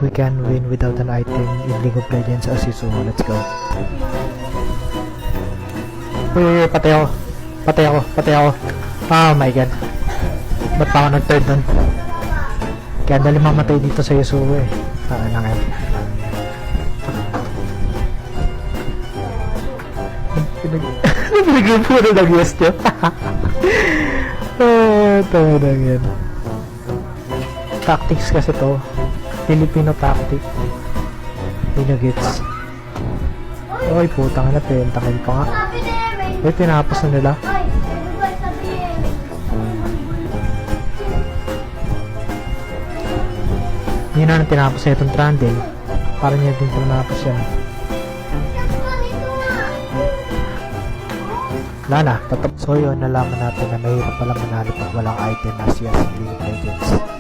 we can win without an item in League of Legends as Yasuo. Let's go. Uy, patay ako. Patay ako. Oh my god. Ba't pa ako nag-third nun? Kaya dali mamatay dito sa Yasuo eh. Na nga. Pinag-puro nag-yes nyo. Tawa na yan. Tactics kasi to. Filipino tactic. Hindi na gets. Oy, putang na, pentakill pa nga. Uy, tinapos na nila. Hindi na tinapos na itong Trundle. Parang niya din tinapos yan. Wala na. So yun, nalaman natin na mahirap pala manalo pag walang item na siya sa League of Legends.